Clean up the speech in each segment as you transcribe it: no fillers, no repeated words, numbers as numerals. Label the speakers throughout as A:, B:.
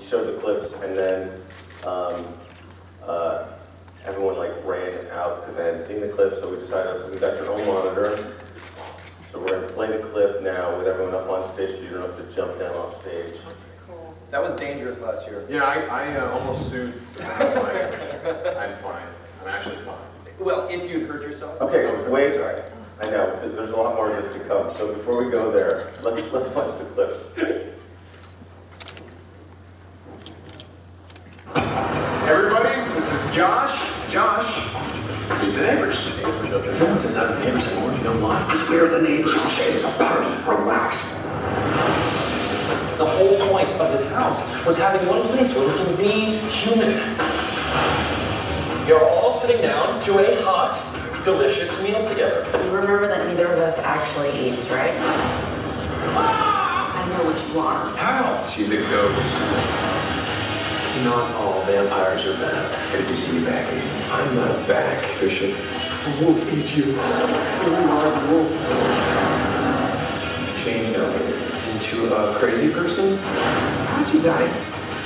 A: showed the clips, and then everyone like ran out because I hadn't seen the clip, so we decided we got your own monitor. So we're going to play the clip now with everyone up on stage so you don't have to jump down off stage.
B: Cool. That was dangerous last year.
C: Yeah, I almost sued. I was like, I'm fine. I'm actually fine.
B: Well, if you'd hurt yourself.
A: Okay, wait. Sorry. I know, there's a lot more of this to come. So before we go there, let's watch the clips.
C: Everybody, this is Josh. Josh, meet the neighbors.
D: No one says I'm the neighbors anymore if you don't lie. Because we're the neighbors. It's a party. Relax. The whole point of this house was having one place where we can be human. You're all sitting down to a hot, delicious meal together.
E: Remember that neither of us actually eats, right? I know what you are.
D: How?
C: She's a ghost.
D: Not all vampires are bad. Good to see you back again. I'm not back, Bishop. The wolf eats you. You are the wolf. You changed into a crazy person? How'd you die?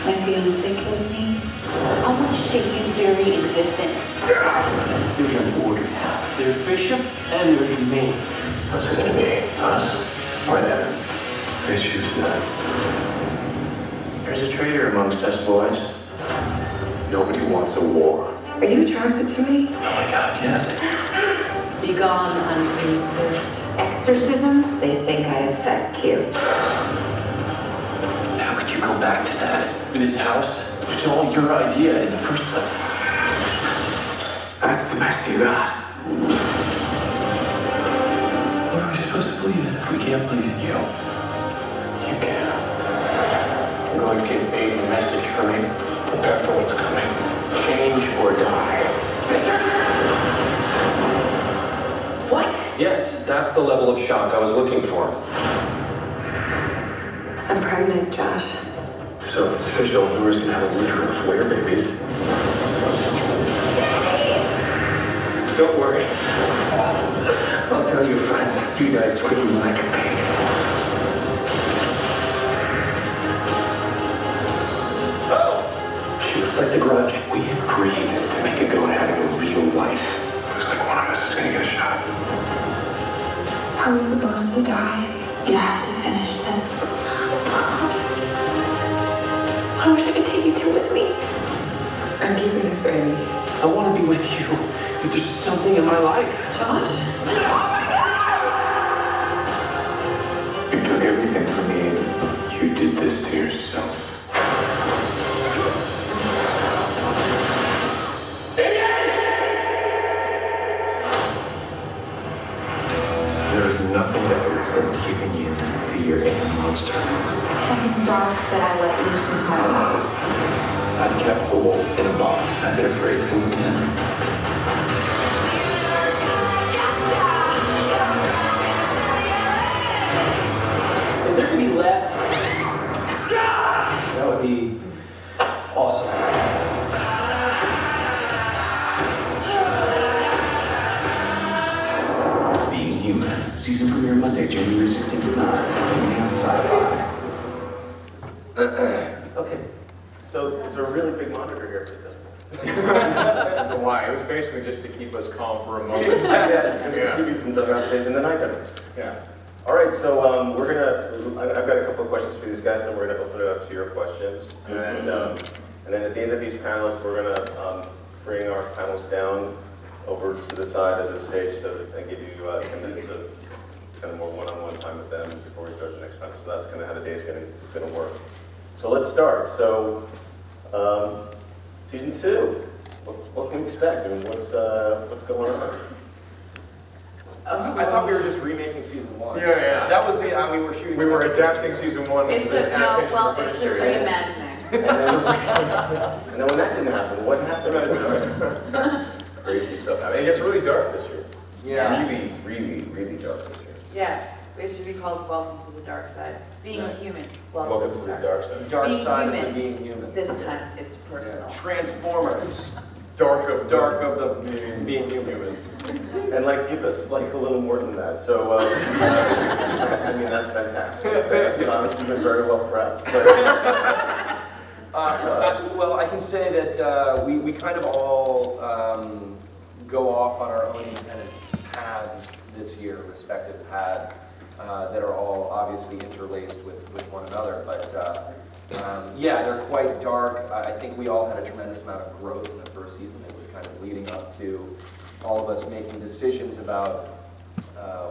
E: My fiancé killed me. I want to shake his very existence.
D: There's an order. There's Bishop and there's me. What's it gonna be? Us or them? Let's choose that. There's a traitor amongst us boys. Nobody wants a war.
E: Are you attracted to me?
D: Oh my God, yes.
E: Be gone, unclean spirit. Exorcism? They think I affect you.
D: How could you go back to that? This house? It's all your idea in the first place. That's the best you got. What are we supposed to believe in if we can't believe in you? You can. You're going to get paid a message for me. Prepare for what's coming. Change or die.
E: What?
D: Yes, that's the level of shock I was looking for.
E: I'm pregnant, Josh.
D: So it's official, Nora's gonna have a litter of were-babies. Don't worry. I'll tell your friends you died screaming like a pig. Oh! She looks like the Grudge. We agreed to make a go at having a real life. Looks like one of us is gonna get a shot.
E: I was supposed to die. You have to finish this. I wish I could take you two with me. I'm keeping this baby.
D: I want to be with you. But there's something in my life.
E: Josh?
D: You took everything from me and you did this to yourself. There is nothing better than giving in to your inner monster.
E: Something dark that I let loose into my world.
D: I've kept the wolf in a box. I've been afraid to look in. If there could be less, that would be awesome. Being Human. Season premiere Monday, January 16th at 9. Only on Syfy.
A: Okay, so it's a really big monitor here.
C: That's a lie. It was basically just to keep us calm for a moment.
A: Yeah, it's to keep you from jumping off stage in the nighttime.
C: Yeah.
A: All right, so we're gonna. I've got a couple of questions for these guys, then we're gonna open it up to your questions, and then at the end of these panels, we're gonna bring our panels down over to the side of the stage, so and give you 10 minutes of kind of more one-on-one time with them before we start the next panel. So that's kind of how the day's gonna work. So let's start. So season 2. What can we expect? I mean, what's going on?
B: I thought we were just remaking season 1.
C: Yeah.
B: That was the, we were shooting.
C: We were adapting season 1.
E: It's a, no, well, it's a reimagining.
A: And then when that didn't happen, what happened? Crazy stuff happened. It gets really dark this year.
B: Yeah.
A: Really dark this year.
F: Yeah, it should be called Welcome to the Dark Side. Being human.
A: Welcome to the dark side.
B: Dark
F: Being
B: side
F: human.
B: of being human.
F: This time, it's personal.
B: Transformers.
C: Dark of
B: the being human.
A: And like, give us like a little more than that. So, I mean, that's fantastic. You've obviously been very well prepped.
B: Well, I can say that we kind of all go off on our own independent paths this year, respective paths that are all obviously interlaced with one another. But yeah, they're quite dark. I think we all had a tremendous amount of growth in the first season. It was kind of leading up to all of us making decisions about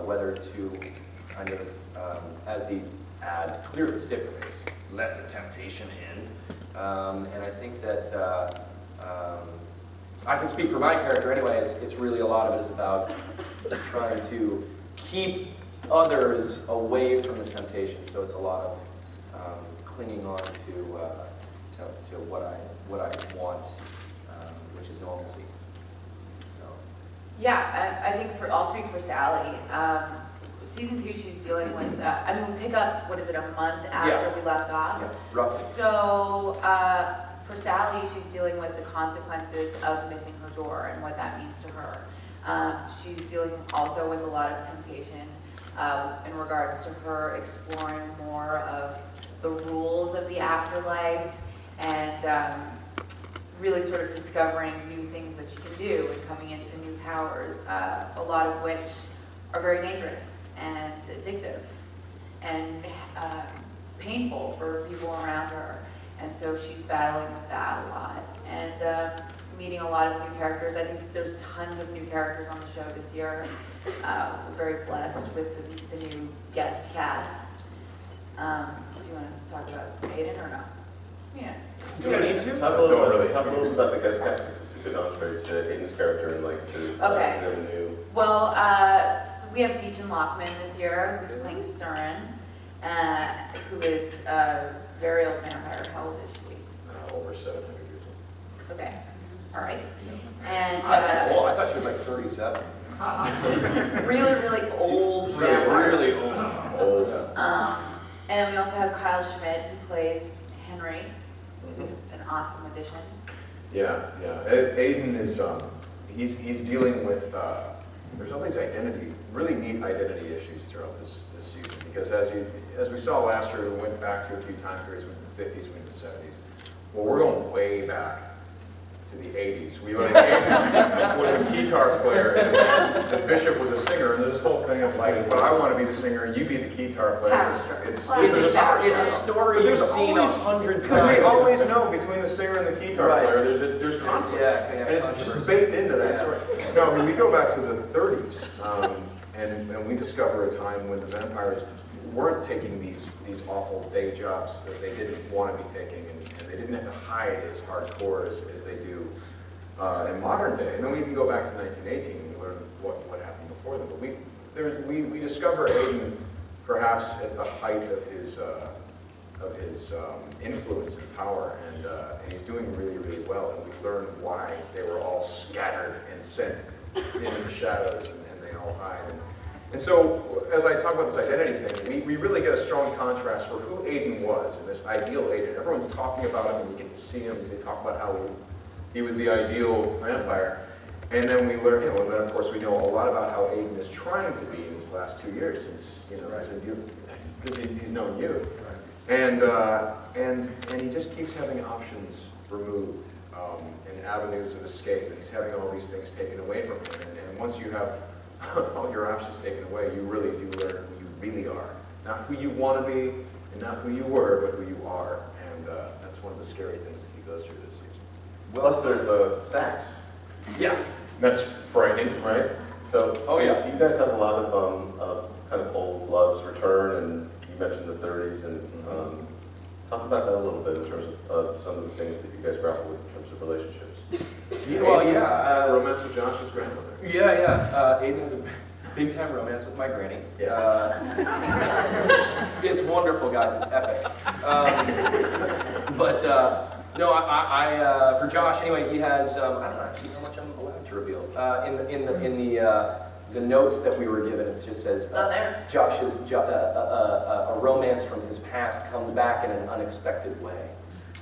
B: whether to kind of, as the ad clearly stipulates, let the temptation in. And I think that I can speak for my character anyway. It's really a lot of it is about trying to keep others away from the temptation. So it's a lot of clinging on to what I want, which is normalcy. So.
F: Yeah, I think I'll speak for Sally. Season 2, she's dealing with, I mean, we pick up, what is it, a month after we left off?
B: Yeah, roughly.
F: So, for Sally, she's dealing with the consequences of missing her door and what that means to her. She's dealing also with a lot of temptation in regards to her exploring more of the rules of the afterlife and really sort of discovering new things that she can do and coming into new powers, a lot of which are very dangerous and addictive and painful for people around her. And so she's battling with that a lot and meeting a lot of new characters. I think there's tons of new characters on the show this year. We're very blessed with the new guest cast. Do you want to talk about Aiden or not? Yeah.
B: Do we need to?
A: Talk a little bit about the guest cast. It's a good entree to Aiden's character and like to
F: Okay.
A: new.
F: Well, we have Deacon Lockman this year, who's playing Surin, who is a very old vampire. How old is she?
A: Over 700 years old.
F: Okay, all right. And
B: That's old. I thought she was like 37.
F: really, really old vampire.
B: Really old.
A: Old.
F: And then we also have Kyle Schmidt, who plays Henry, who's an awesome addition.
C: Yeah. Aiden is, he's dealing with, there's all these really neat identity issues throughout this season, because as we saw last year, we went back to a few time periods, we went to the 50s, we went to the 70s. Well, we're going way back to the 80s. Aiden was a guitar player, and the bishop was a singer, and there's this whole thing of like, well, I want to be the singer, and you be the guitar player. It's
B: a story you've seen 100 times.
C: Because we always know between the singer and the guitar player, there's conflict.
B: Yeah,
C: and it's just baked into that story. No, I mean, we go back to the 30s, and we discover a time when the vampires weren't taking these awful day jobs that they didn't want to be taking, and they didn't have to hide as hardcore as they do in modern day. And then we can go back to 1918 and learn what happened before them. But we discover Aiden perhaps at the height of his influence and power, and he's doing really, really well. And we learn why they were all scattered and sent into the shadows, and they all hide. And so, as I talk about this identity thing, we really get a strong contrast for who Aiden was, and this ideal Aiden. Everyone's talking about him, and you get to see him, and they talk about how he was the ideal vampire. And then we learn, and then of course we know a lot about how Aiden is trying to be in these last 2 years, since, because he's known you. And he just keeps having options removed, and avenues of escape, and he's having all these things taken away from him. And once you have all your options taken away, you really do learn who you really are. Not who you want to be, and not who you were, but who you are. And that's one of the scary things that he goes through this season.
A: Plus, there's sax.
B: Yeah.
A: That's frightening, right? So you guys have a lot of kind of old loves return, and you mentioned the 30s, and talk about that a little bit in terms of some of the things that you guys grapple with in terms of relationships.
C: Romance with Josh's grandmother.
B: Aiden has a big-time romance with my granny. It's wonderful, guys. It's epic. No, I for Josh anyway, he has I don't know actually how much I'm allowed to reveal. In the notes that we were given, it just says Josh's a romance from his past comes back in an unexpected way.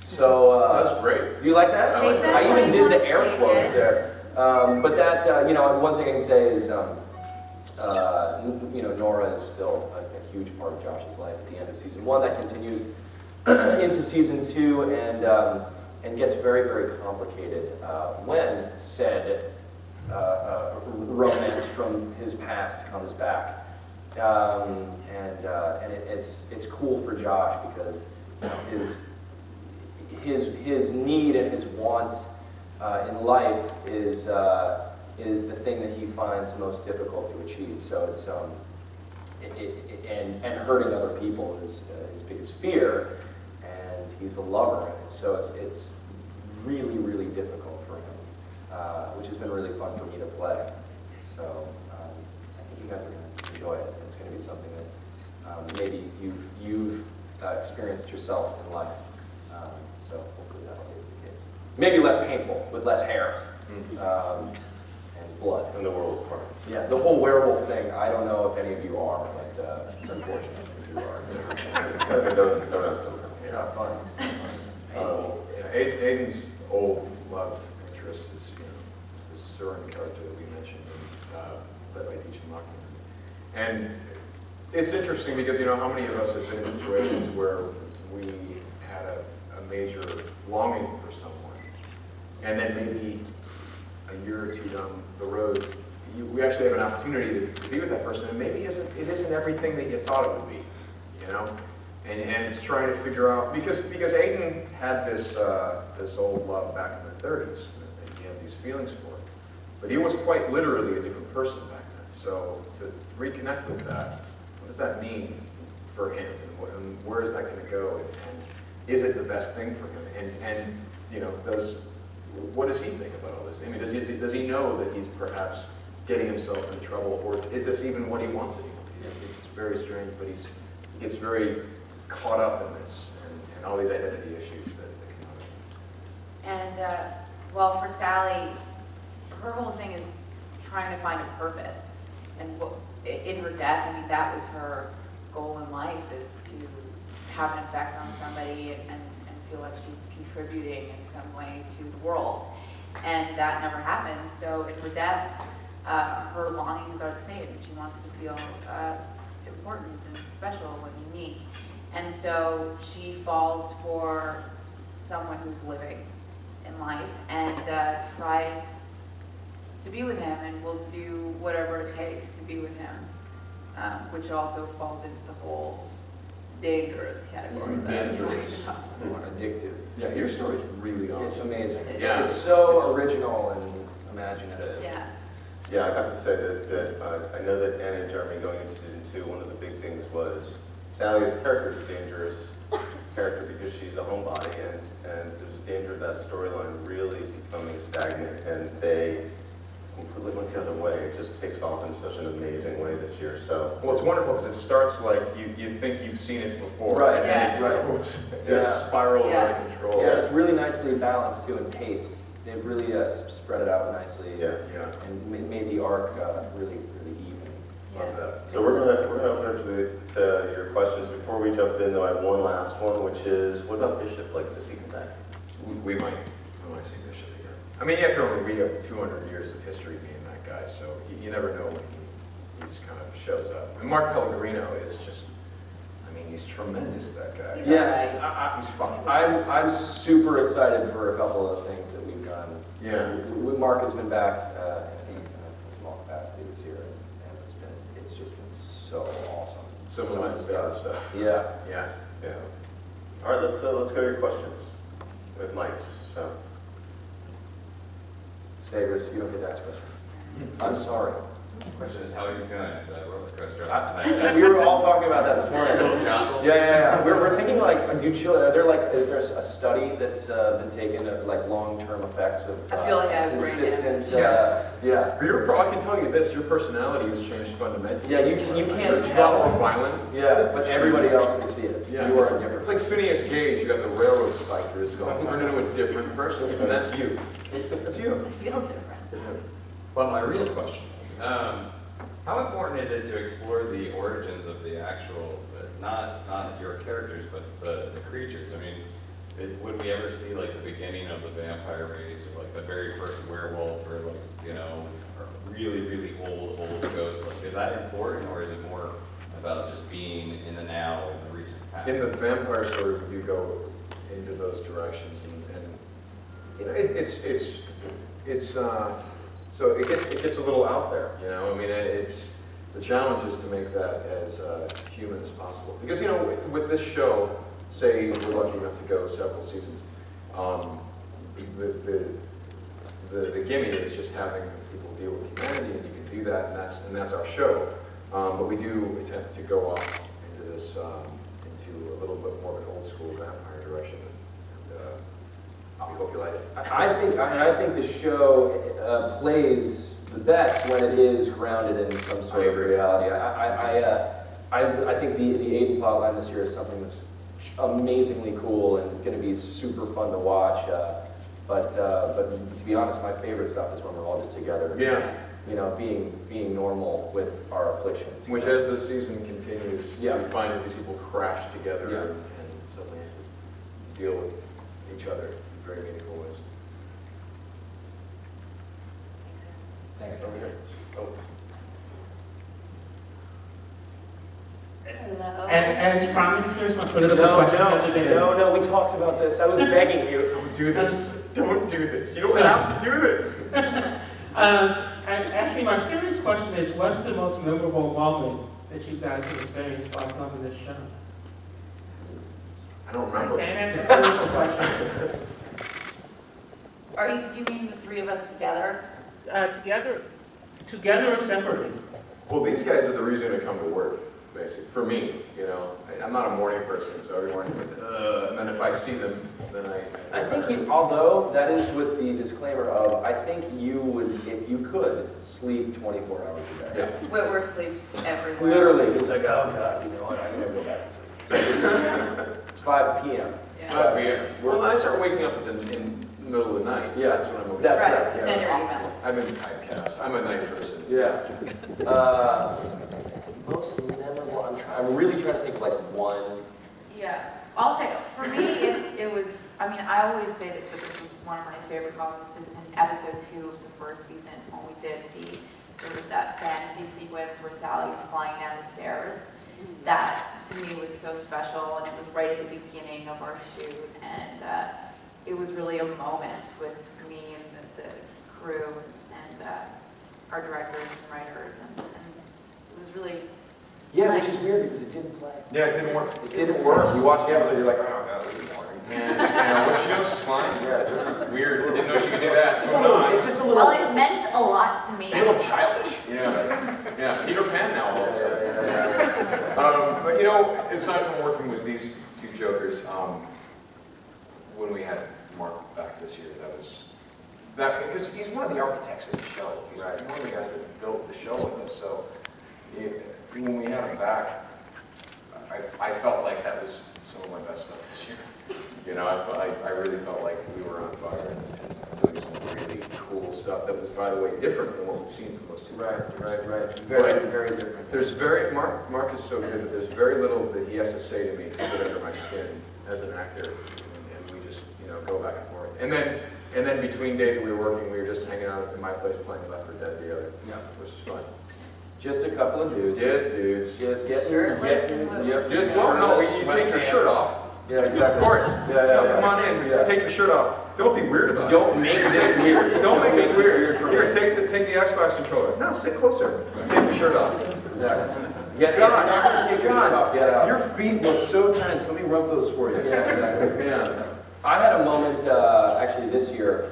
B: So
C: that's great.
B: Do you like that? I even did the air quotes there. But that one thing I can say is Nora is still a huge part of Josh's life at the end of season 1. That continues into season 2 and gets very, very complicated when said romance from his past comes back. It's cool for Josh because his need and his want in life is the thing that he finds most difficult to achieve. So it's and hurting other people is his biggest fear, and he's a lover, and so it's really, really difficult for him, which has been really fun for me to play. So I think you guys are going to enjoy it. It's going to be something that maybe you've experienced yourself in life. So hopefully that'll be the case. Maybe less painful, with less hair and blood.
A: In the world part.
B: Yeah, the whole werewolf thing, I don't know if any of you are, but it's unfortunate if you are.
A: Don't ask them.
B: You're not fun.
C: Aiden's old love interest is, is the Surin character that we mentioned, played by DJ Mockman. And it's interesting because, how many of us have been in situations where we had a major longing for someone, and then maybe a year or two down the road, we actually have an opportunity to be with that person, and maybe it isn't everything that you thought it would be, And it's trying to figure out, because Aiden had this old love back in the 30s, and he had these feelings for it. But he was quite literally a different person back then. So to reconnect with that, what does that mean for him? And where is that going to go? And is it the best thing for him? And what does he think about all this? I mean, does he know that he's perhaps getting himself into trouble, or is this even what he wants anymore? It's very strange, but he gets very caught up in this and all these identity issues that come out of it.
F: And, well, for Sally, her whole thing is trying to find a purpose. And in her death, I mean, that was her goal in life, is to have an effect on somebody and feel like she's contributing in some way to the world. And that never happened. So in her death, her longings are the same. She wants to feel important and special when you meet. And so she falls for someone who's living in life and tries to be with him and will do whatever it takes to be with him, which also falls into the whole dangerous category.
B: Dangerous. Addictive.
C: Yeah, your story is really awesome.
B: It's amazing.
C: Yeah.
B: It's so original and imaginative.
F: Yeah.
A: Yeah, I have to say that I know that Anna and Jeremy going into season 2, one of the big things was Sally's character is a dangerous character because she's a homebody, and there's a danger of that storyline really becoming stagnant, and they completely went the other way. It just takes off in such an amazing way this year. So
C: Well, it's wonderful because it starts like you think you've seen it before,
B: Right,
C: and then it goes spiral out of control.
B: Yeah, it's really nicely balanced too in pace. They really spread it out nicely.
A: Yeah.
B: And made the arc really even.
C: Love that.
A: So we're gonna open up to your questions. Before we jump in, though, I have one last one, which is, what about Bishop? Like, does he come back?
C: We might see Bishop again. I mean, you have to remember, we have 200 years of history being that guy, so you never know when he just kind of shows up. And Mark Pellegrino is just, I mean, he's tremendous, that guy.
B: Yeah,
C: He's fun.
B: I'm super excited for a couple of the things that we've done.
C: Yeah.
B: Mark has been back in a small capacity this year, and it's just been so awesome.
C: So much stuff.
B: Yeah.
C: Yeah.
A: Yeah. All right, let's go to your questions with mics. So.
B: Sagers, you don't get to ask questions. I'm sorry.
G: The question is, how are you feeling after that roller coaster last night?
B: We were all talking about that this morning.
G: A little jostled?
B: Yeah. We're thinking like, is there a study that's been taken of like long-term effects of
F: I feel like I have brain
B: consistent,
C: Yeah. I can tell you this, your personality has changed fundamentally.
B: Yeah, you can't
C: It's
B: tell.
C: not more violent.
B: Yeah, but everybody else can see it.
C: Yeah,
B: You are
C: it's
B: different.
C: like Phineas Gage, you have the railroad spikers going, turn into a different person, and that's you. That's you.
F: I feel different.
G: Well, my real question is, how important is it to explore the origins of the actual, not your characters, but the creatures? I mean, would we ever see like the beginning of the vampire race, or like the very first werewolf, or like, a really, really old ghost? Like, is that important, or is it more about just being in the now and the recent past?
C: in the vampire stories, we do go into those directions, and you know, so it gets a little out there, you know. I mean, the challenge is to make that as human as possible, because you know, with this show, say we're lucky enough to go several seasons, the gimme is just having people deal with humanity, and you can do that, and that's our show. But we do attempt to go off into this, into a little bit more of an old school vampire direction. And we hope you like it.
B: I think the show plays the best when it is grounded in some sort of reality. I think the Aiden plotline this year is something that's amazingly cool and going to be super fun to watch. But to be honest, my favorite stuff is when we're all just together.
C: Yeah.
B: You know, being normal with our afflictions.
C: Which, as the season continues,
B: yeah,
C: we find that these people crash together,
B: yeah,
C: and suddenly deal with each other in very meaningful ways.
B: Thanks. Over here. Oh.
H: Hello. And as promised, here's my political question of the day.
B: No, we talked about this. I was begging you.
C: Don't do this. Don't do this. You don't have to do this.
H: And actually, my serious question is, what's the most memorable moment that you guys have experienced while filming this show?
C: I don't remember.
H: I can't answer a political question.
F: Do you mean the three of us together?
H: Together or separately?
C: Well, these guys are the reason I come to work, basically. For me, you know, I'm not a morning person, so every morning, and then if I see them, then
B: I think although that is with the disclaimer of, I think you would, if you could, sleep 24 hours a day.
C: Yeah.
F: Whitwer sleeps everywhere.
B: Literally, he's like, oh God, you know what, I'm gonna go back to sleep. So it's 5 p.m.
F: Yeah.
C: 5 p.m. Well, I start waking up in the middle of the night.
B: Yeah,
C: that's when I'm okay.
B: That's
F: right,
B: right.
F: to send your emails.
C: I'm in typecast. I'm a night person.
B: Yeah. Most memorable, I'm really trying to think of like one.
F: Yeah, I'll say, for me, it was, I mean, I always say this, but this was one of my favorite moments is in episode 2 of the first season when we did the sort of that fantasy sequence where Sally's flying down the stairs. That to me was so special, and it was right at the beginning of our shoot, and it was really a moment with me and the crew and our directors and writers, and it was really
B: Yeah,
F: nice.
B: which is weird because it didn't play.
C: Yeah, it didn't work.
B: It didn't work. You watch the episode, you're like, oh God, this is boring.
C: And what she knows is fine.
B: Yeah, it's really
C: Weird. Didn't know she could do that.
B: Just a little, it's just a little,
F: Well, it meant a lot to me.
B: a little childish.
C: Yeah. Yeah. Peter Pan now all of a sudden.
B: Yeah.
C: But you know, aside from working with these two jokers, when we had Mark back this year, because he's one of the architects of the show. He's one of the guys that built the show with us. So when we had him back, I felt like that was some of my best stuff this year. You know, I really felt like we were on fire and doing some really cool stuff that was, by the way, different than what we've seen from most two.
B: Right. Very different.
C: There's Mark is so good that there's very little that he has to say to me to get under my skin as an actor, and we just, you know, go back and forth. And then between days that we were working, we were just hanging out in my place playing Left 4 Dead together. Yeah, which was fun.
B: Just a couple of dudes.
C: Yes, dudes.
B: Just getting,
F: Shirtless
B: yep.
C: Just you take your shirt off.
B: Yeah, exactly.
C: Of course.
B: Yeah.
C: Come on in.
B: Yeah.
C: Take your shirt off. Don't be weird about it.
B: Don't make this weird.
C: Don't make this weird.
B: for
C: Here,
B: me.
C: take the Xbox controller. No, sit closer. Take your shirt off.
B: Exactly.
C: God,
B: Take your shirt off. Get out.
C: your feet look so tense. Let me rub those for you.
B: Yeah, exactly.
C: Yeah.
B: I had a moment actually this year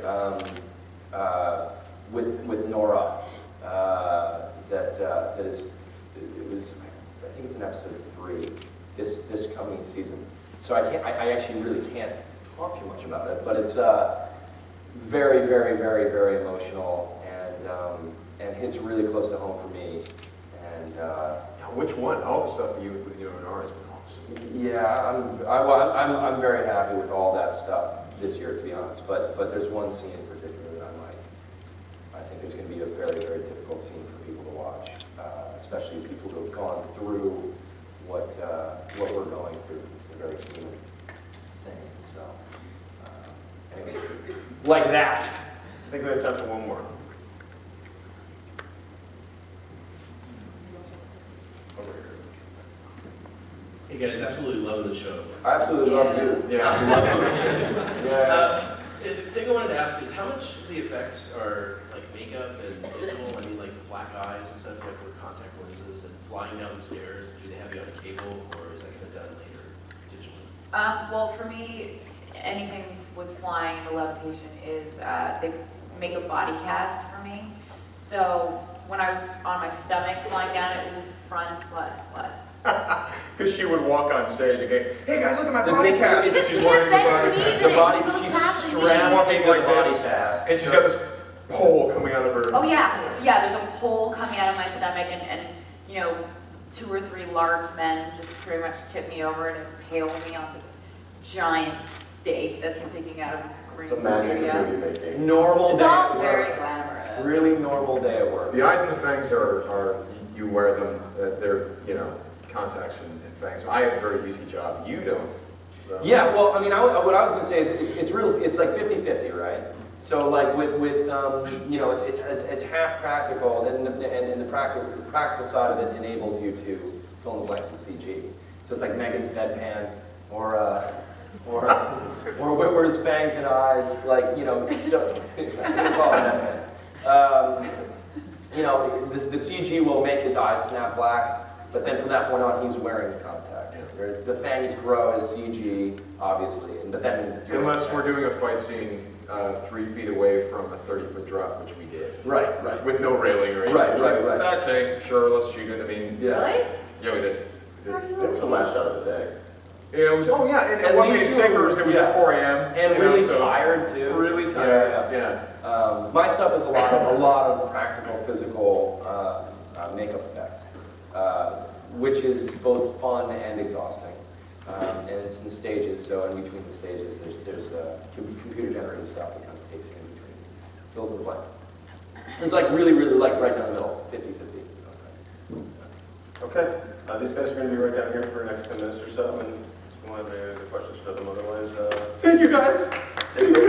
B: with Nora that is, it was, I think it's in episode 3 this coming season. So I actually really can't talk too much about it, but it's very emotional and hits really close to home for me. And
C: Now, which one? All the stuff you with you and Nora has been awesome.
B: yeah, I'm very happy with all that stuff this year, to be honest. But there's one scene in particular that I think is going to be a very difficult scene for people to watch, especially people who have gone through what we're going through. It's a very human thing. So anyway, like that.
A: I think we have time for one more. Over here.
I: Hey guys, absolutely love the show.
B: I absolutely love you.
I: Yeah. So the thing I wanted to ask is how much of the effects are like makeup and digital? I mean, like black eyes and stuff, like with contact lenses and flying down the stairs. Do they have you on a cable, or is that kind of done later digitally?
F: Well, for me, anything with flying or levitation is, they make a body cast for me. So when I was on my stomach flying down, it was front, what?
C: Because she would walk on stage and go, hey guys, look at my
B: The
C: body
B: thing
C: cast.
B: is,
C: And she's wearing the body cast.
B: The body, she's strapped
C: walking
B: into
C: like
B: the body
C: this,
B: cast.
C: and she's got this pole coming out of her.
F: Oh yeah, so, yeah, there's a pole coming out of my stomach and you know, 2 or 3 large men just pretty much tip me over and impale me on this giant steak that's sticking out of a green
A: The magic
F: studio.
A: of movie making.
B: Normal
F: It's
B: day
F: all
B: at
F: very
B: work.
F: glamorous.
B: Really normal day at work.
C: The eyes and the fangs are you wear them, they're, you know, contacts and fangs. I have a very easy job. You don't. So.
B: Yeah, well, I mean, what I was going to say is it's like 50-50, right? So like with you know, it's half practical, and the practical side of it enables you to fill in the blanks with CG. So it's like Megan's deadpan, or Witwer's fangs and eyes, like, you know, so call it deadpan. You know, the CG will make his eyes snap black, but then from that point on, he's wearing the contacts. Whereas the fangs grow as CG, obviously, but then
C: Unless we're doing a fight scene 3 feet away from a 30-foot drop, which we did.
B: Right.
C: With no railing or anything.
B: Right.
C: Okay, sure, let's shoot it. I mean,
B: Yeah.
F: Really?
C: yeah, we did.
A: That was the last shot of the day.
C: Yeah, it was. Oh yeah, and
B: At
C: what
B: least
C: made
B: you
C: sinkers?
B: were-
C: It was
B: yeah.
C: at 4 a.m.
B: And
C: you know,
B: really
C: so-
B: tired too.
C: Really tired.
B: Yeah. My stuff is a lot of practical, physical makeup effects, which is both fun and exhausting. And it's in stages, so in between the stages, there's computer-generated stuff that kind of takes you in between, fills in the blank. It's like really like right down the middle, 50-50.
A: Okay, these guys are going to be right down here for the next 10 minutes or so, and if you want to have any other questions for them, otherwise,
C: Thank you guys.
A: thank you.